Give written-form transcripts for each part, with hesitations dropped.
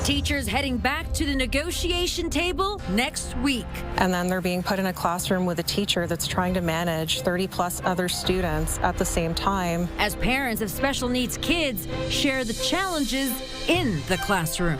Teachers heading back to the negotiation table next week. And then they're being put in a classroom with a teacher that's trying to manage 30+ other students at the same time. As parents of special needs kids share the challenges in the classroom.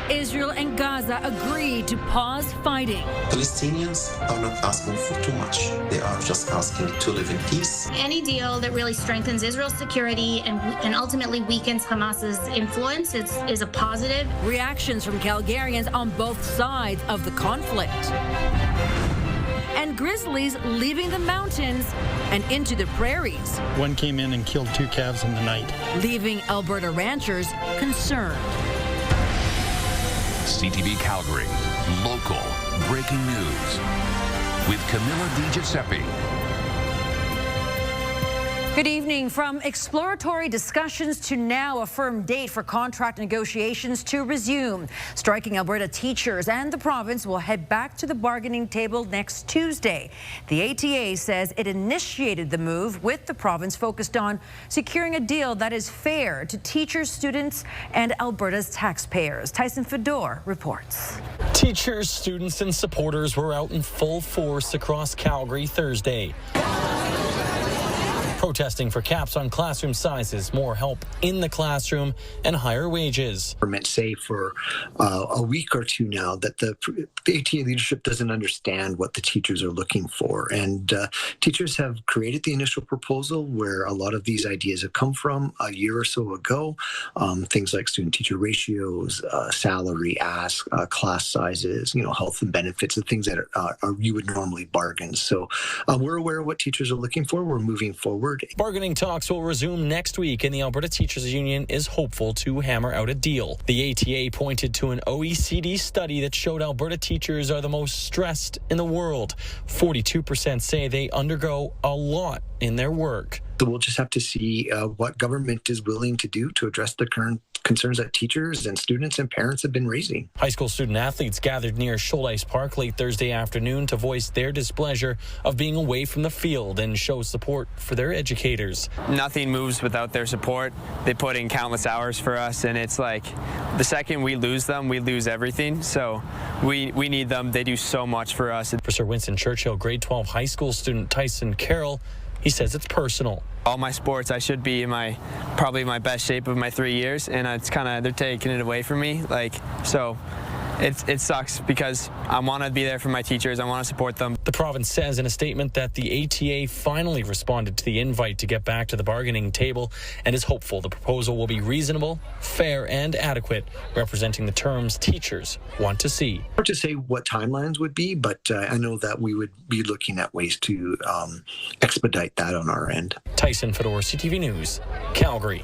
Israel and Gaza agree to pause fighting. Palestinians are not asking for too much. They are just asking to live in peace. Any deal that really strengthens Israel's security and ultimately weakens Hamas's influence is a positive. Reactions from Calgarians on both sides of the conflict. And grizzlies leaving the mountains and into the prairies. One came in and killed 2 calves in the night. Leaving Alberta ranchers concerned. CTV Calgary, local breaking news with Camilla Di Giuseppe. Good evening. From exploratory discussions to now a firm date for contract negotiations to resume. Striking Alberta teachers and the province will head back to the bargaining table next Tuesday. The ATA says it initiated the move with the province focused on securing a deal that is fair to teachers, students, and Alberta's taxpayers. Tyson Fedor reports. Teachers, students, and supporters were out in full force across Calgary Thursday, protesting for caps on classroom sizes, more help in the classroom, and higher wages. We're meant to say for a week or two now that the ATA leadership doesn't understand what the teachers are looking for. And teachers have created the initial proposal where a lot of these ideas have come from a year or so ago. Things like student-teacher ratios, salary ask, class sizes, health and benefits, the things that you would normally bargain. So we're aware of what teachers are looking for. We're moving forward. Bargaining talks will resume next week, and the Alberta Teachers Union is hopeful to hammer out a deal. The ATA pointed to an OECD study that showed Alberta teachers are the most stressed in the world. 42% say they undergo a lot in their work. So we'll just have to see what government is willing to do to address the current concerns that teachers and students and parents have been raising. High school student athletes gathered near Shoal Park late Thursday afternoon to voice their displeasure of being away from the field and show support for their educators. Nothing moves without their support. They put in countless hours for us, and it's like the second we lose them, we lose everything. So we need them. They do so much for us. For Sir Winston Churchill grade 12 high school student Tyson Carroll, he says it's personal. All my sports, I should be in probably my best shape of my 3 years, and it's they're taking it away from me. So it sucks because I want to be there for my teachers. I want to support them. The province says in a statement that the ATA finally responded to the invite to get back to the bargaining table and is hopeful the proposal will be reasonable, fair, and adequate, representing the terms teachers want to see. Hard to say what timelines would be, but I know that we would be looking at ways to expedite that on our end. Tyson Fedor, CTV News, Calgary.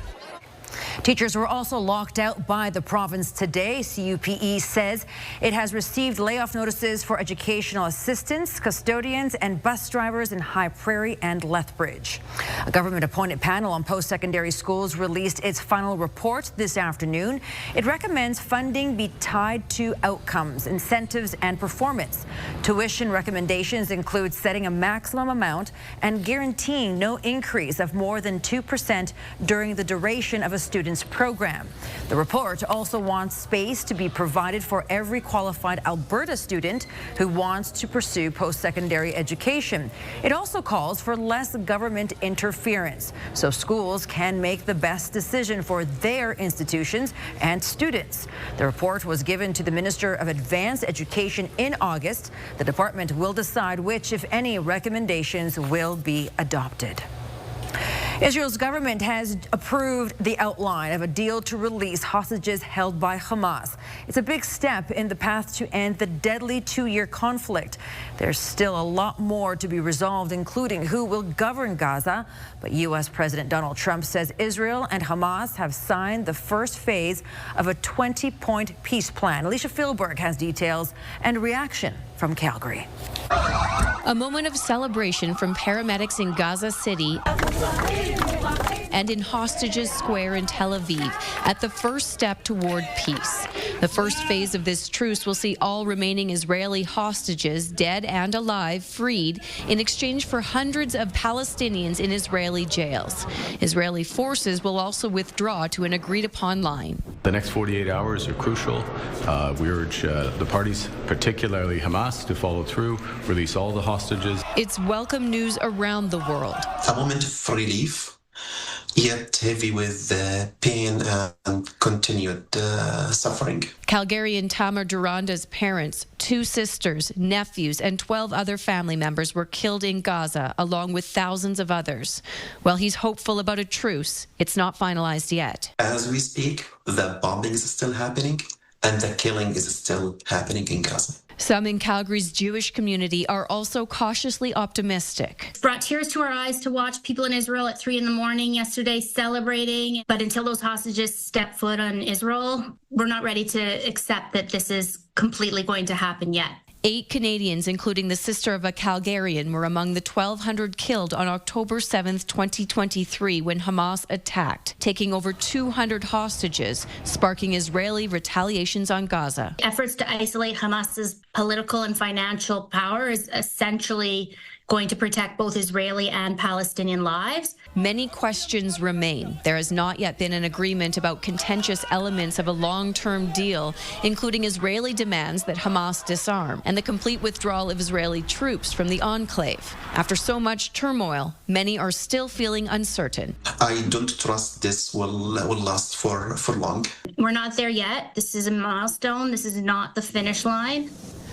Teachers were also locked out by the province today. CUPE says it has received layoff notices for educational assistants, custodians, and bus drivers in High Prairie and Lethbridge. A government-appointed panel on post-secondary schools released its final report this afternoon. It recommends funding be tied to outcomes, incentives, and performance. Tuition recommendations include setting a maximum amount and guaranteeing no increase of more than 2% during the duration of a student's program. The report also wants space to be provided for every qualified Alberta student who wants to pursue post-secondary education. It also calls for less government interference so schools can make the best decision for their institutions and students. The report was given to the Minister of Advanced Education in August. The department will decide which, if any, recommendations will be adopted. Israel's government has approved the outline of a deal to release hostages held by Hamas. It's a big step in the path to end the deadly 2-year conflict. There's still a lot more to be resolved, including who will govern Gaza. But U.S. President Donald Trump says Israel and Hamas have signed the first phase of a 20-point peace plan. Alicia Philberg has details and reaction from Calgary. A moment of celebration from paramedics in Gaza City and in Hostages Square in Tel Aviv at the first step toward peace. The first phase of this truce will see all remaining Israeli hostages, dead and alive, freed in exchange for hundreds of Palestinians in Israeli jails. Israeli forces will also withdraw to an agreed-upon line. The next 48 hours are crucial. We urge the parties, particularly Hamas, to follow through, release all the hostages. It's welcome news around the world. A moment of relief, yet heavy with pain and continued suffering. Calgarian Tamar Duranda's parents, 2 sisters, nephews, and 12 other family members were killed in Gaza, along with thousands of others. While he's hopeful about a truce, it's not finalized yet. As we speak, the bombing is still happening and the killing is still happening in Gaza. Some in Calgary's Jewish community are also cautiously optimistic. It's brought tears to our eyes to watch people in Israel at 3 a.m. yesterday celebrating. But until those hostages step foot on Israel, we're not ready to accept that this is completely going to happen yet. 8 Canadians, including the sister of a Calgarian, were among the 1,200 killed on October 7, 2023, when Hamas attacked, taking over 200 hostages, sparking Israeli retaliations on Gaza. Efforts to isolate Hamas's political and financial power is essentially going to protect both Israeli and Palestinian lives. Many questions remain. There has not yet been an agreement about contentious elements of a long-term deal, including Israeli demands that Hamas disarm and the complete withdrawal of Israeli troops from the enclave. After so much turmoil, many are still feeling uncertain. I don't trust this will last for long. We're not there yet. This is a milestone. This is not the finish line.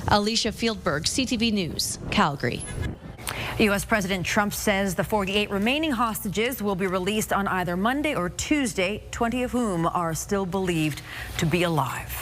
Alicia Fieldberg, CTV News, Calgary. U.S. President Trump says the 48 remaining hostages will be released on either Monday or Tuesday, 20 of whom are still believed to be alive.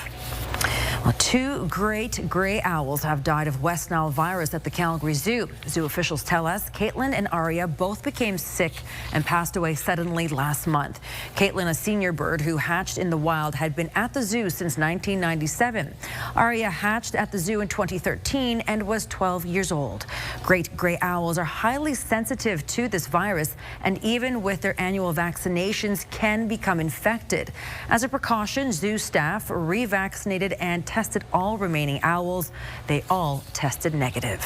Well, 2 great gray owls have died of West Nile virus at the Calgary Zoo. Zoo officials tell us Caitlin and Aria both became sick and passed away suddenly last month. Caitlin, a senior bird who hatched in the wild, had been at the zoo since 1997. Aria hatched at the zoo in 2013 and was 12 years old. Great gray owls are highly sensitive to this virus, and even with their annual vaccinations can become infected. As a precaution, zoo staff revaccinated and tested all remaining owls. They all tested negative.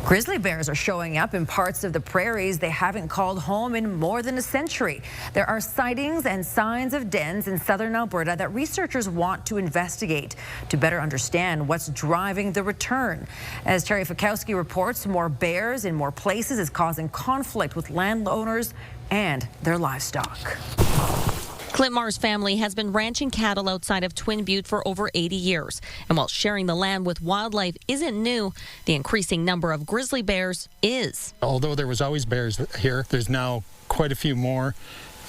Grizzly bears are showing up in parts of the prairies they haven't called home in more than a century. There are sightings and signs of dens in southern Alberta that researchers want to investigate to better understand what's driving the return. As Terry Fikowski reports, more bears in more places is causing conflict with landowners and their livestock. Clint Marr's family has been ranching cattle outside of Twin Butte for over 80 years. And while sharing the land with wildlife isn't new, the increasing number of grizzly bears is. Although there was always bears here, there's now quite a few more,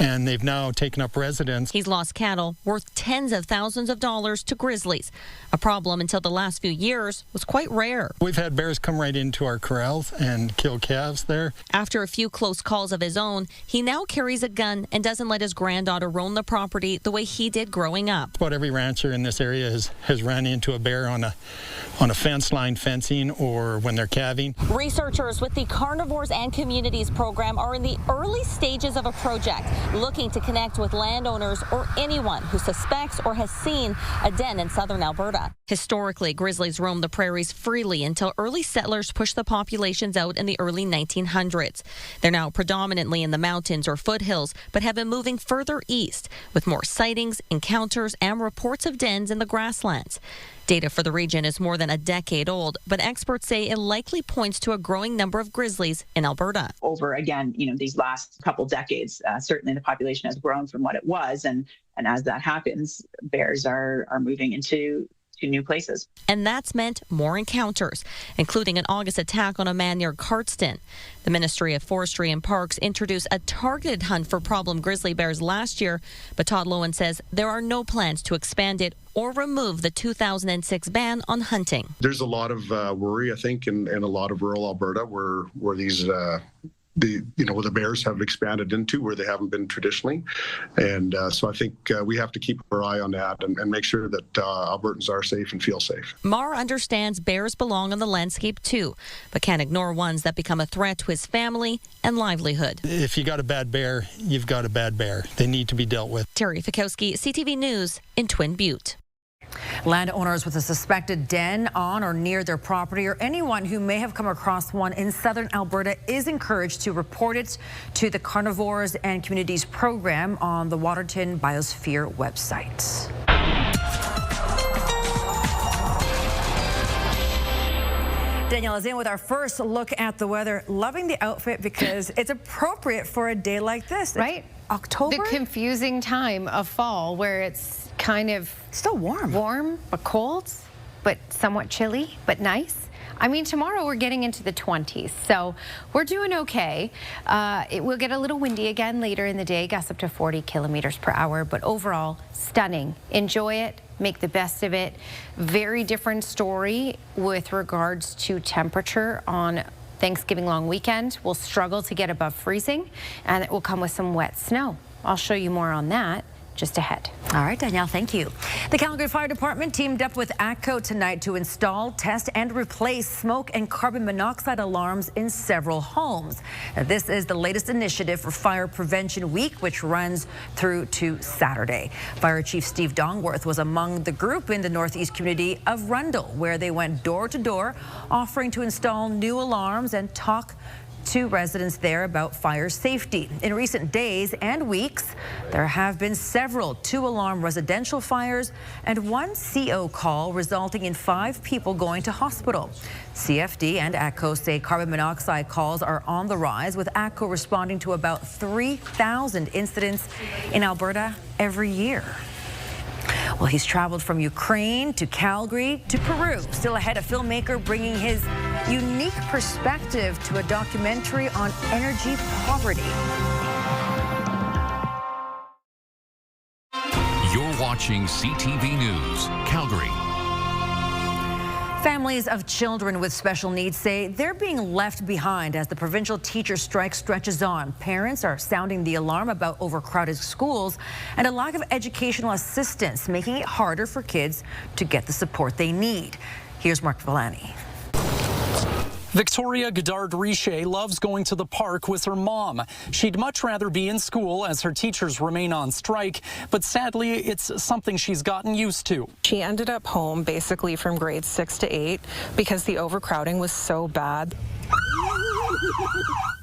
and they've now taken up residence. He's lost cattle worth tens of thousands of dollars to grizzlies. A problem until the last few years was quite rare. We've had bears come right into our corrals and kill calves there. After a few close calls of his own, he now carries a gun and doesn't let his granddaughter roam the property the way he did growing up. About every rancher in this area has run into a bear on a fence line fencing or when they're calving. Researchers with the Carnivores and Communities program are in the early stages of a project looking to connect with landowners or anyone who suspects or has seen a den in southern Alberta. Historically, grizzlies roamed the prairies freely until early settlers pushed the populations out in the early 1900s. They're now predominantly in the mountains or foothills, but have been moving further east with more sightings, encounters, and reports of dens in the grasslands. Data for the region is more than a decade old, but experts say it likely points to a growing number of grizzlies in Alberta. Over, again, these last couple decades, certainly the population has grown from what it was. And as that happens, bears are moving into new places. And that's meant more encounters, including an August attack on a man near Cardston. The Ministry of Forestry and Parks introduced a targeted hunt for problem grizzly bears last year, but Todd Lowen says there are no plans to expand it or remove the 2006 ban on hunting. There's a lot of worry, I think, in a lot of rural Alberta where these where the bears have expanded into where they haven't been traditionally. And so I think we have to keep our eye on that and make sure that Albertans are safe and feel safe. Marr understands bears belong on the landscape too, but can't ignore ones that become a threat to his family and livelihood. If you got a bad bear, you've got a bad bear. They need to be dealt with. Terry Fikowski, CTV News in Twin Butte. Landowners with a suspected den on or near their property, or anyone who may have come across one in southern Alberta, is encouraged to report it to the Carnivores and Communities program on the Waterton Biosphere website. Danielle is in with our first look at the weather. Loving the outfit because it's appropriate for a day like this. Right? October? The confusing time of fall where it's kind of still warm. Warm, but cold, but somewhat chilly, but nice. I mean, tomorrow we're getting into the 20s, so we're doing okay. It will get a little windy again later in the day, gusts up to 40 kilometers per hour, but overall, stunning. Enjoy it, make the best of it. Very different story with regards to temperature on Thanksgiving long weekend. We'll struggle to get above freezing, and it will come with some wet snow. I'll show you more on that just ahead. All right, Danielle, thank you. The Calgary Fire Department teamed up with ATCO tonight to install, test, and replace smoke and carbon monoxide alarms in several homes. Now, this is the latest initiative for Fire Prevention Week, which runs through to Saturday. Fire Chief Steve Dongworth was among the group in the northeast community of Rundle, where they went door to door, offering to install new alarms and talk to residents there about fire safety. In recent days and weeks, there have been several 2-alarm residential fires and 1 CO call resulting in 5 people going to hospital. CFD and ATCO say carbon monoxide calls are on the rise, with ATCO responding to about 3,000 incidents in Alberta every year. Well, he's traveled from Ukraine to Calgary to Peru. Still ahead, a filmmaker bringing his unique perspective to a documentary on energy poverty. You're watching CTV News, Calgary. Families of children with special needs say they're being left behind as the provincial teacher strike stretches on. Parents are sounding the alarm about overcrowded schools and a lack of educational assistance, making it harder for kids to get the support they need. Here's Mark Villani. Victoria Godard-Riche loves going to the park with her mom. She'd much rather be in school as her teachers remain on strike, but sadly, it's something she's gotten used to. She ended up home basically from grades 6 to 8 because the overcrowding was so bad.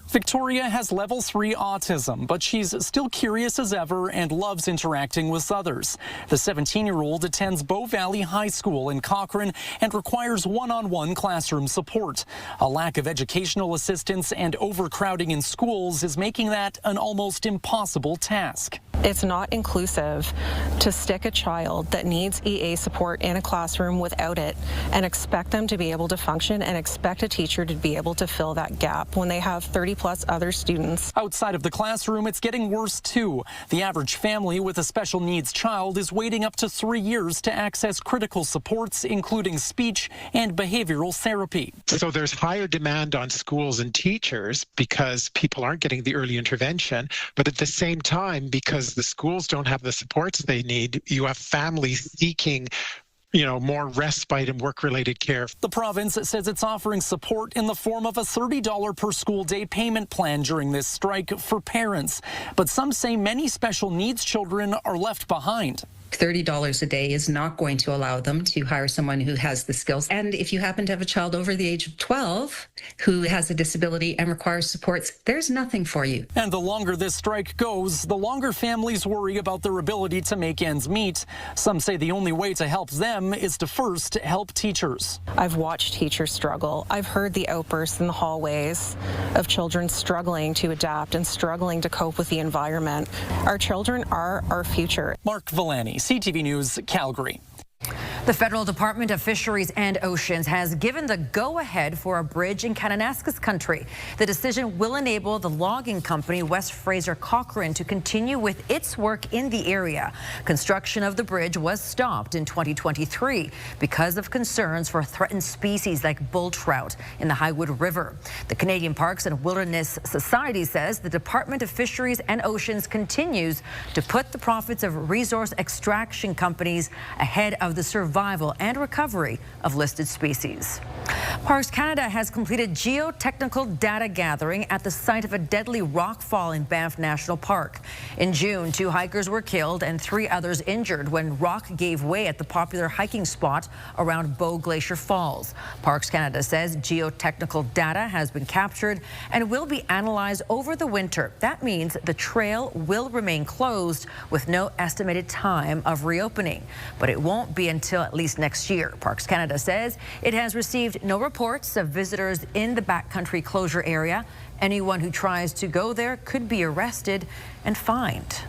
Victoria has level 3 autism, but she's still curious as ever and loves interacting with others. The 17-year-old attends Bow Valley High School in Cochrane and requires one-on-one classroom support. A lack of educational assistance and overcrowding in schools is making that an almost impossible task. It's not inclusive to stick a child that needs EA support in a classroom without it and expect them to be able to function and expect a teacher to be able to fill that gap when they have 30+ other students. Outside of the classroom, it's getting worse too. The average family with a special needs child is waiting up to 3 years to access critical supports, including speech and behavioral therapy. So there's higher demand on schools and teachers because people aren't getting the early intervention, but at the same time, because the schools don't have the supports they need, you have families seeking more respite and work-related care. The province says it's offering support in the form of a $30 per school day payment plan during this strike for parents. But some say many special needs children are left behind. $30 a day is not going to allow them to hire someone who has the skills. And if you happen to have a child over the age of 12 who has a disability and requires supports, there's nothing for you. And the longer this strike goes, the longer families worry about their ability to make ends meet. Some say the only way to help them is to first help teachers. I've watched teachers struggle. I've heard the outbursts in the hallways of children struggling to adapt and struggling to cope with the environment. Our children are our future. Mark Villani, CTV News, Calgary. The Federal Department of Fisheries and Oceans has given the go-ahead for a bridge in Kananaskis country. The decision will enable the logging company West Fraser Cochrane to continue with its work in the area. Construction of the bridge was stopped in 2023 because of concerns for threatened species like bull trout in the Highwood River. The Canadian Parks and Wilderness Society says the Department of Fisheries and Oceans continues to put the profits of resource extraction companies ahead of the survival survival and recovery of listed species. Parks Canada has completed geotechnical data gathering at the site of a deadly rock fall in Banff National Park. In June, 2 hikers were killed and 3 others injured when rock gave way at the popular hiking spot around Bow Glacier Falls. Parks Canada says geotechnical data has been captured and will be analyzed over the winter. That means the trail will remain closed with no estimated time of reopening. But it won't be until at least next year. Parks Canada says it has received no reports of visitors in the backcountry closure area. Anyone who tries to go there could be arrested and fined.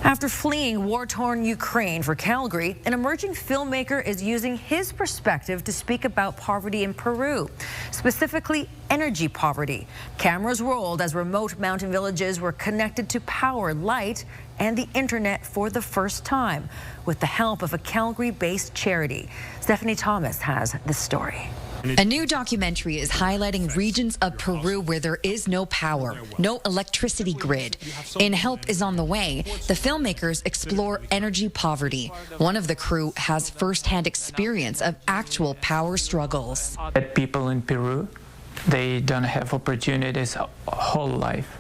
After fleeing war-torn Ukraine for Calgary, an emerging filmmaker is using his perspective to speak about poverty in Peru, specifically energy poverty. Cameras rolled as remote mountain villages were connected to power, light, and the internet for the first time, with the help of a Calgary-based charity. Stephanie Thomas has the story. A new documentary is highlighting regions of Peru where there is no power, no electricity grid, and help is on the way. The filmmakers explore energy poverty. One of the crew has firsthand experience of actual power struggles. People in Peru, they don't have opportunities whole life.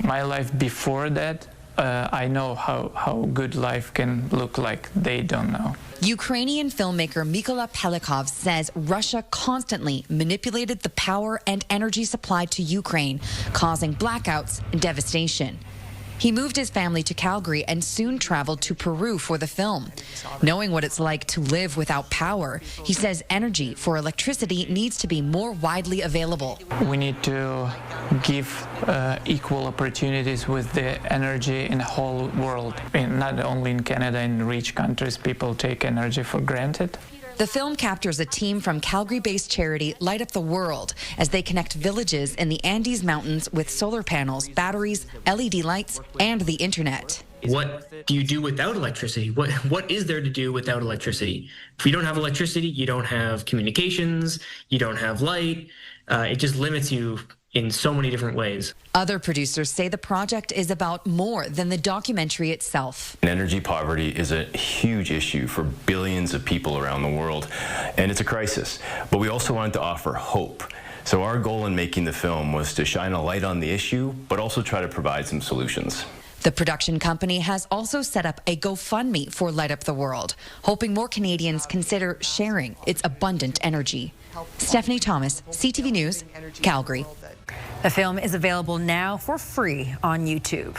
My life before that, I know how good life can look like. They don't know. Ukrainian filmmaker Mykola Pelikov says Russia constantly manipulated the power and energy supply to Ukraine, causing blackouts and devastation. He moved his family to Calgary and soon traveled to Peru for the film. Knowing what it's like to live without power, he says energy for electricity needs to be more widely available. We need to give equal opportunities with the energy in the whole world. Not only in Canada, in rich countries, people take energy for granted. The film captures a team from Calgary-based charity Light Up the World as they connect villages in the Andes Mountains with solar panels, batteries, LED lights, and the internet. What do you do without electricity? What is there to do without electricity? If you don't have electricity, you don't have communications, you don't have light. It just limits you in so many different ways. Other producers say the project is about more than the documentary itself. Energy poverty is a huge issue for billions of people around the world, and it's a crisis. But we also wanted to offer hope. So our goal in making the film was to shine a light on the issue, but also try to provide some solutions. The production company has also set up a GoFundMe for Light Up the World, hoping more Canadians consider sharing its abundant energy. Stephanie Thomas, CTV News, Calgary. The film is available now for free on YouTube.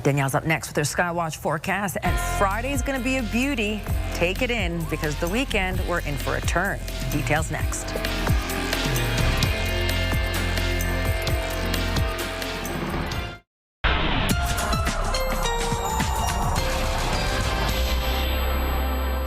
Danielle's up next with her Skywatch forecast, and Friday's going to be a beauty. Take it in, because the weekend we're in for a turn. Details next.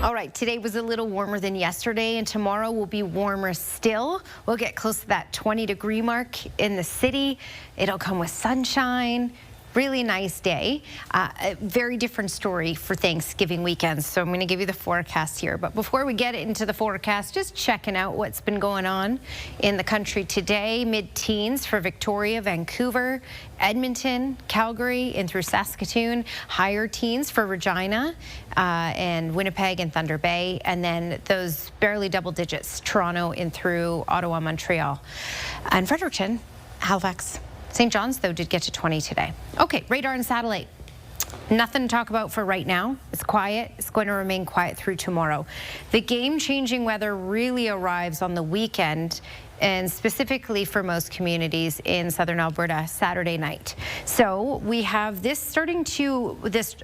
All right, today was a little warmer than yesterday, and tomorrow will be warmer still. We'll get close to that 20-degree mark in the city. It'll come with sunshine. Really nice day. A very different story for Thanksgiving weekend. So I'm going to give you the forecast here. But before we get into the forecast, just checking out what's been going on in the country today. Mid-teens for Victoria, Vancouver, Edmonton, Calgary, and through Saskatoon. Higher teens for Regina and Winnipeg and Thunder Bay. And then those barely double digits, Toronto in through Ottawa, Montreal. And Fredericton, Halifax. St. John's, though, did get to 20 today. Okay, radar and satellite. Nothing to talk about for right now. It's quiet. It's going to remain quiet through tomorrow. The game-changing weather really arrives on the weekend, and specifically for most communities in southern Alberta, Saturday night. So we have this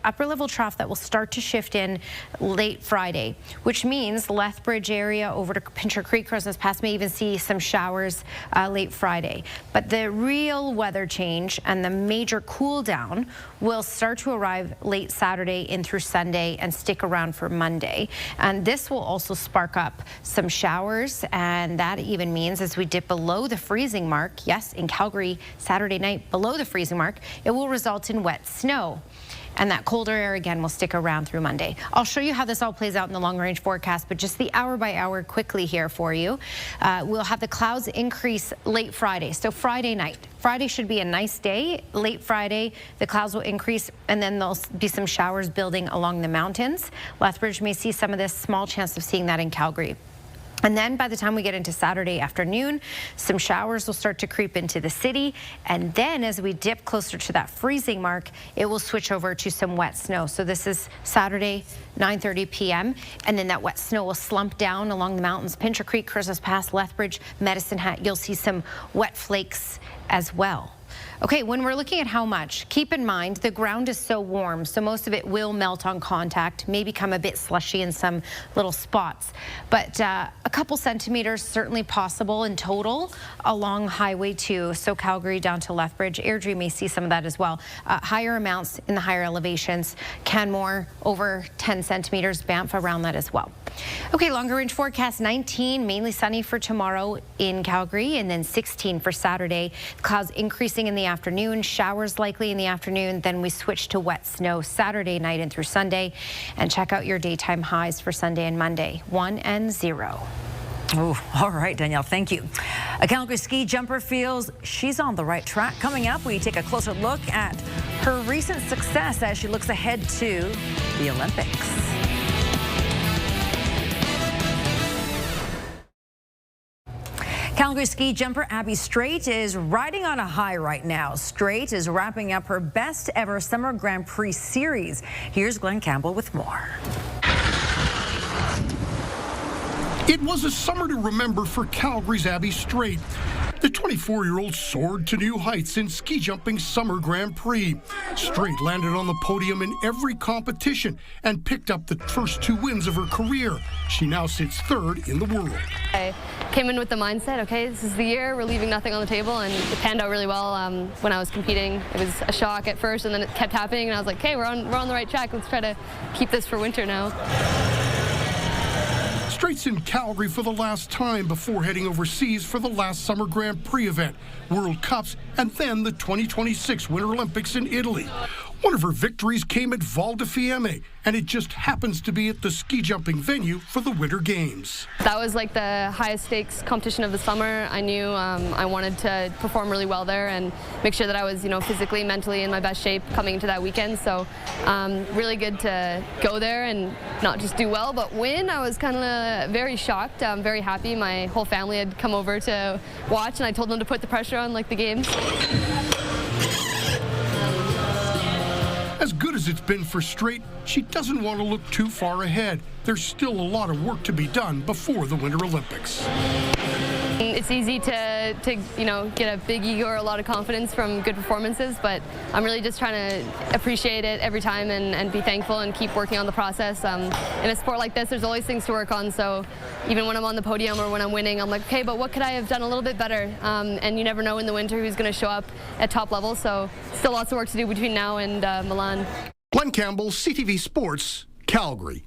upper level trough that will start to shift in late Friday, which means Lethbridge area over to Pincher Creek, Crosnes Pass may even see some showers late Friday. But the real weather change and the major cool down will start to arrive late Saturday in through Sunday and stick around for Monday. And this will also spark up some showers, and that even means as we dip below the freezing mark, yes, in Calgary Saturday night below the freezing mark, it will result in wet snow. and that colder air again will stick around through Monday. I'll show you how this all plays out in the long-range forecast, but just the hour-by-hour quickly here for you. We'll have the clouds increase late Friday, so Friday night. Friday should be a nice day. Late Friday, the clouds will increase, and then there'll be some showers building along the mountains. Lethbridge may see some of this, small chance of seeing that in Calgary. And then by the time we get into Saturday afternoon, some showers will start to creep into the city. And then as we dip closer to that freezing mark, it will switch over to some wet snow. So this is Saturday, 9:30 p.m. And then that wet snow will slump down along the mountains. Pincher Creek, Christmas Pass, Lethbridge, Medicine Hat. You'll see some wet flakes as well. Okay, when we're looking at how much, keep in mind the ground is so warm, so most of it will melt on contact, may become a bit slushy in some little spots. But a couple centimeters certainly possible in total along Highway 2, so Calgary down to Lethbridge. Airdrie may see some of that as well. Higher amounts in the higher elevations. Canmore over 10 centimeters, Banff around that as well. Okay, longer range forecast, 19, mainly sunny for tomorrow in Calgary, and then 16 for Saturday. Clouds increasing in the afternoon, showers likely in the afternoon, then we switch to wet snow Saturday night and through Sunday. And check out your daytime highs for Sunday and Monday, 1 and 0. Oh, all right, Danielle, thank you. A Calgary ski jumper feels she's on the right track. Coming up, we take a closer look at her recent success as she looks ahead to the Olympics. Calgary ski jumper Abby Strait is riding on a high right now. Strait is wrapping up her best ever Summer Grand Prix series. Here's Glenn Campbell with more. It was a summer to remember for Calgary's Abby Strait. The 24-year-old soared to new heights in ski jumping Summer Grand Prix. Strait landed on the podium in every competition and picked up the first 2 wins of her career. She now sits 3rd in the world. I came in with the mindset, okay, this is the year, we're leaving nothing on the table, and it panned out really well when I was competing. It was a shock at first, and then it kept happening, and I was like, okay, we're on the right track. Let's try to keep this for winter now. Strait's in Calgary for the last time before heading overseas for the last Summer Grand Prix event, World Cups, and then the 2026 Winter Olympics in Italy. One of her victories came at Val di Fiemme, and it just happens to be at the ski jumping venue for the Winter Games. That was like the highest stakes competition of the summer. I knew I wanted to perform really well there and make sure that I was, physically, mentally in my best shape coming into that weekend. So really good to go there and not just do well, but win. I was kind of very shocked. I'm very happy. My whole family had come over to watch, and I told them to put the pressure on like the games. As good as it's been for Strait, she doesn't want to look too far ahead. There's still a lot of work to be done before the Winter Olympics. It's easy to get a big ego or a lot of confidence from good performances, but I'm really just trying to appreciate it every time and be thankful and keep working on the process. In a sport like this, there's always things to work on, so even when I'm on the podium or when I'm winning, I'm like, okay, but what could I have done a little bit better? And you never know in the winter who's going to show up at top level, so still lots of work to do between now and Milan. Glenn Campbell, CTV Sports, Calgary.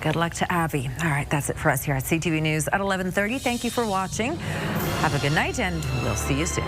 Good luck to Abby. All right, that's it for us here at CTV News at 11:30. Thank you for watching. Have a good night, and we'll see you soon.